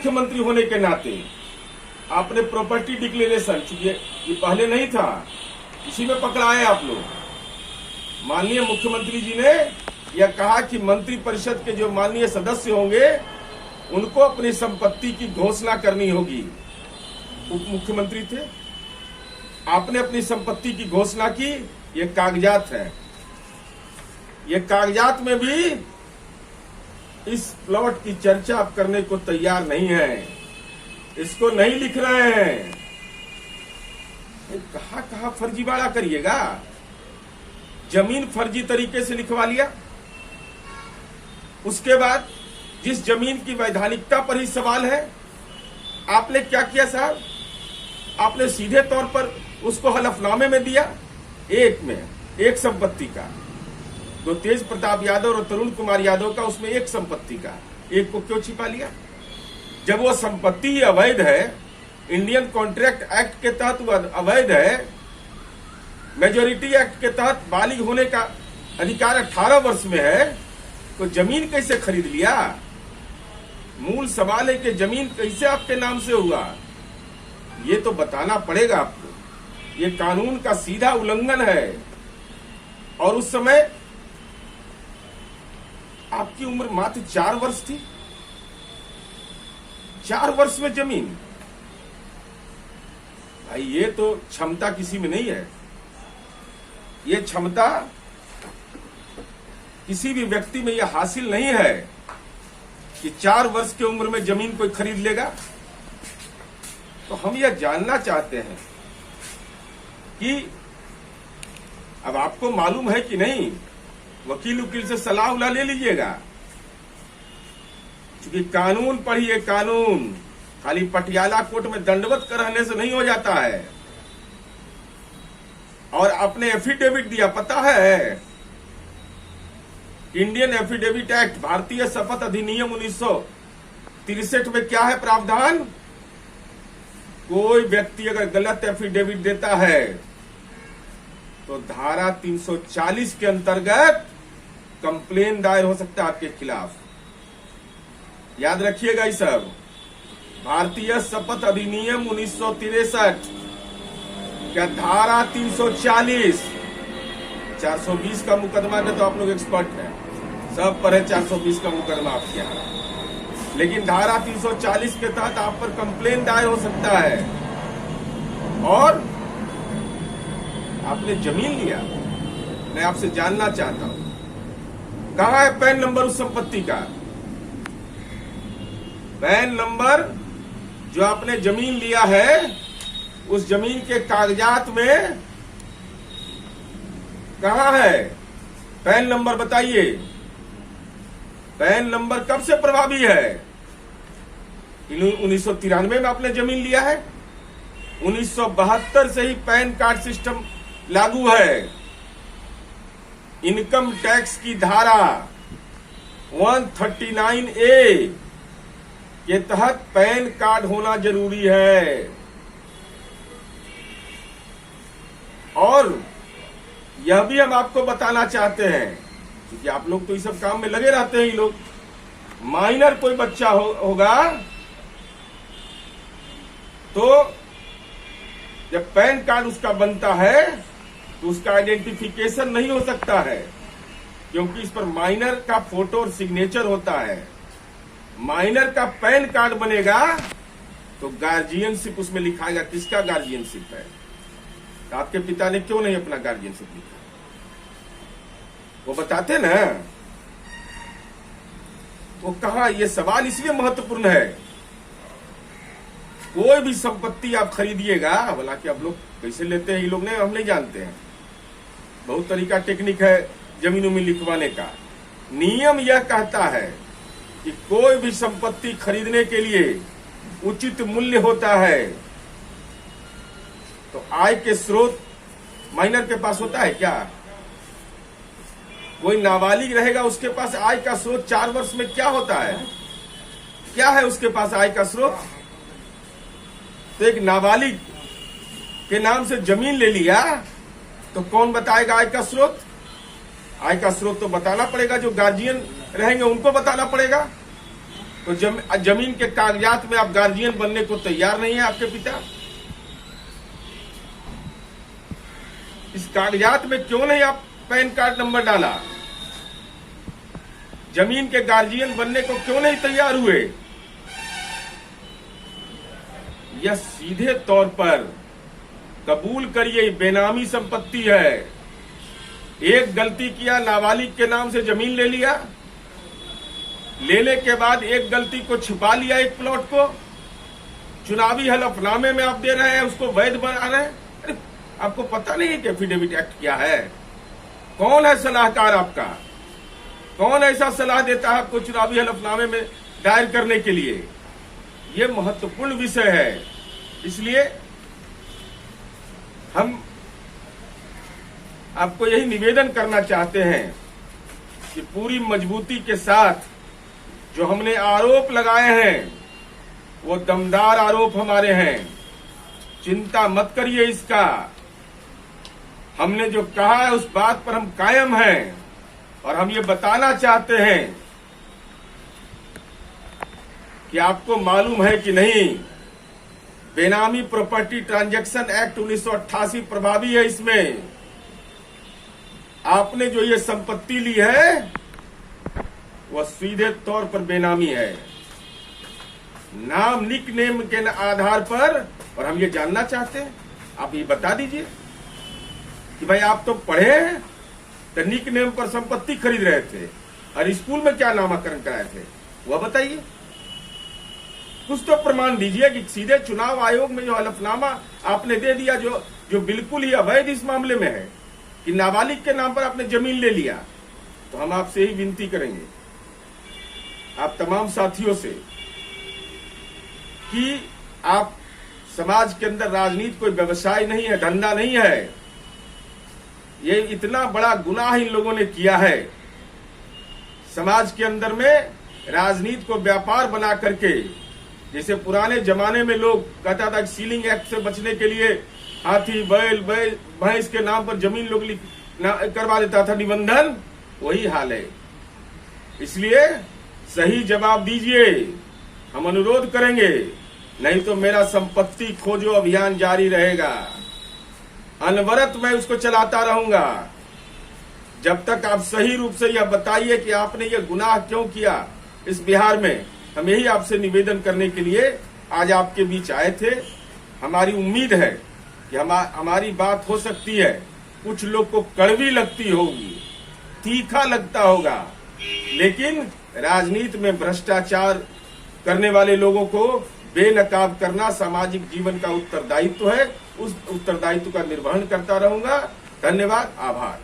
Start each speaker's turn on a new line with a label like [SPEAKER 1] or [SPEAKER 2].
[SPEAKER 1] मुख्यमंत्री होने के नाते आपने प्रॉपर्टी डिक्लेरेशन, चूंकि ये पहले नहीं था, इसी में पकड़ाए आप लोग। माननीय मुख्यमंत्री जी ने यह कहा कि मंत्री परिषद के जो माननीय सदस्य होंगे उनको अपनी संपत्ति की घोषणा करनी होगी। उप मुख्यमंत्री थे, आपने अपनी संपत्ति की घोषणा की। ये कागजात है, ये कागजात में भी इस प्लॉट की चर्चा आप करने को तैयार नहीं है, इसको नहीं लिख रहे हैं। कहां फर्जीवाड़ा करिएगा। जमीन फर्जी तरीके से लिखवा लिया, उसके बाद जिस जमीन की वैधानिकता पर ही सवाल है, आपने क्या किया साहब? आपने सीधे तौर पर उसको हलफनामे में दिया, एक संपत्ति का, तो तेज प्रताप यादव और तरुण कुमार यादव का, उसमें एक संपत्ति का, एक को क्यों छिपा लिया? जब वो संपत्ति ही अवैध है, इंडियन कॉन्ट्रैक्ट एक्ट के तहत वो अवैध है, मेजोरिटी एक्ट के तहत बालिग होने का अधिकार 18 वर्ष में है, तो जमीन कैसे खरीद लिया? मूल सवाल है कि जमीन कैसे आपके नाम से हुआ, ये तो बताना पड़ेगा आपको। ये कानून का सीधा उल्लंघन है। और उस समय आपकी उम्र मात्र 4 वर्ष थी। 4 वर्ष में जमीन, भाई ये तो क्षमता किसी में नहीं है। ये क्षमता किसी भी व्यक्ति में यह हासिल नहीं है कि 4 वर्ष की उम्र में जमीन कोई खरीद लेगा। तो हम यह जानना चाहते हैं कि अब आपको मालूम है कि नहीं, वकील से सलाह उला ले लीजिएगा, क्योंकि कानून पढ़िए। कानून खाली पटियाला कोर्ट में दंडवत रहने से नहीं हो जाता है। और आपने एफिडेविट दिया, पता है इंडियन एफिडेविट एक्ट, भारतीय शपथ अधिनियम 1963 में क्या है प्रावधान? कोई व्यक्ति अगर गलत एफिडेविट देता है तो धारा 340 के अंतर्गत कंप्लेन दायर हो सकता है आपके खिलाफ। याद रखिएगा ये सब। भारतीय शपथ अधिनियम 1963 क्या धारा 340, 420 का मुकदमा में तो आप लोग एक्सपर्ट हैं, सब पर है 420 का मुकदमा आपके यहाँ, लेकिन धारा 340 के तहत आप पर कंप्लेन दायर हो सकता है। और आपने जमीन लिया, मैं आपसे जानना चाहता हूं कहां है पैन नंबर उस संपत्ति का? पैन नंबर जो आपने जमीन लिया है, उस जमीन के कागजात में कहां है पैन नंबर? बताइए। पैन नंबर कब से प्रभावी है? 1993 में आपने जमीन लिया है। 1972 से ही पैन कार्ड सिस्टम लागू है। इनकम टैक्स की धारा 139A के तहत पैन कार्ड होना जरूरी है। और यह भी हम आपको बताना चाहते हैं, क्योंकि आप लोग तो इस सब काम में लगे रहते हैं। ये लोग माइनर कोई बच्चा होगा तो जब पैन कार्ड उसका बनता है तो उसका आइडेंटिफिकेशन नहीं हो सकता है, क्योंकि इस पर माइनर का फोटो और सिग्नेचर होता है। माइनर का पैन कार्ड बनेगा तो गार्जियनशिप उसमें लिखाएगा। किसका गार्जियनशिप है? आपके पिता ने क्यों नहीं अपना गार्जियनशिप लिखा? वो बताते ना। वो कहा, ये सवाल इसलिए महत्वपूर्ण है, कोई भी संपत्ति आप खरीदिएगा, हालांकि आप लोग कैसे लेते हैं ये लोग हम नहीं जानते हैं, बहुत तरीका टेक्निक है जमीनों में लिखवाने का। नियम यह कहता है कि कोई भी संपत्ति खरीदने के लिए उचित मूल्य होता है। तो आय के स्रोत माइनर के पास होता है क्या? कोई नाबालिग रहेगा, उसके पास आय का स्रोत 4 वर्ष में क्या होता है? क्या है उसके पास आय का स्रोत? तो एक नाबालिग के नाम से जमीन ले लिया तो कौन बताएगा आय का स्रोत? आय का स्रोत तो बताना पड़ेगा, जो गार्जियन रहेंगे उनको बताना पड़ेगा। तो जमीन के कागजात में आप गार्जियन बनने को तैयार नहीं है आपके पिता? इस कागजात में क्यों नहीं आप पैन कार्ड नंबर डाला? जमीन के गार्जियन बनने को क्यों नहीं तैयार हुए? यह सीधे तौर पर कबूल करिए बेनामी संपत्ति है। एक गलती किया, नाबालिग के नाम से जमीन ले लिया, लेने के बाद एक गलती को छिपा लिया, एक प्लॉट को चुनावी हलफनामे में आप दे रहे हैं, उसको वैध बना रहे हैं। अरे आपको पता नहीं है कि एफिडेविट एक्ट क्या है? कौन है सलाहकार आपका? कौन ऐसा सलाह देता है आपको चुनावी हलफनामे में दायर करने के लिए? ये महत्वपूर्ण विषय है। इसलिए हम आपको यही निवेदन करना चाहते हैं कि पूरी मजबूती के साथ जो हमने आरोप लगाए हैं वो दमदार आरोप हमारे हैं। चिंता मत करिए इसका। हमने जो कहा है उस बात पर हम कायम हैं और हम ये बताना चाहते हैं कि आपको मालूम है कि नहीं, बेनामी प्रॉपर्टी ट्रांजैक्शन एक्ट 1988 प्रभावी है। इसमें आपने जो ये संपत्ति ली है वह सीधे तौर पर बेनामी है, नाम निक नेम के आधार पर। और हम ये जानना चाहते हैं, आप ये बता दीजिए कि भाई आप तो पढ़े हैं, तो निक नेम पर संपत्ति खरीद रहे थे और स्कूल में क्या नामाकरण कराए थे वह बताइए। कुछ तो प्रमाण दीजिए कि सीधे चुनाव आयोग में जो हलफनामा आपने दे दिया, जो बिल्कुल ही अवैध इस मामले में है कि नाबालिग के नाम पर आपने जमीन ले लिया। तो हम आपसे ही विनती करेंगे, आप तमाम साथियों से, कि आप समाज के अंदर राजनीति कोई व्यवसाय नहीं है, धंधा नहीं है। ये इतना बड़ा गुनाह इन लोगों ने किया है। समाज के अंदर में राजनीति को व्यापार बना करके, जैसे पुराने जमाने में लोग कहता था सीलिंग एक्ट से बचने के लिए हाथी बैल भैंस के नाम पर जमीन लोग करवा देता था निबंधन, वही हाल है। इसलिए सही जवाब दीजिए, हम अनुरोध करेंगे, नहीं तो मेरा संपत्ति खोजो अभियान जारी रहेगा। अनवरत मैं उसको चलाता रहूंगा जब तक आप सही रूप से यह बताइए कि आपने यह गुनाह क्यों किया इस बिहार में। हम यही आपसे निवेदन करने के लिए आज आपके बीच आए थे। हमारी उम्मीद है कि हमारी बात हो सकती है, कुछ लोग को कड़वी लगती होगी, तीखा लगता होगा, लेकिन राजनीति में भ्रष्टाचार करने वाले लोगों को बेनकाब करना सामाजिक जीवन का उत्तरदायित्व है। उस उत्तरदायित्व का निर्वहन करता रहूंगा। धन्यवाद, आभार।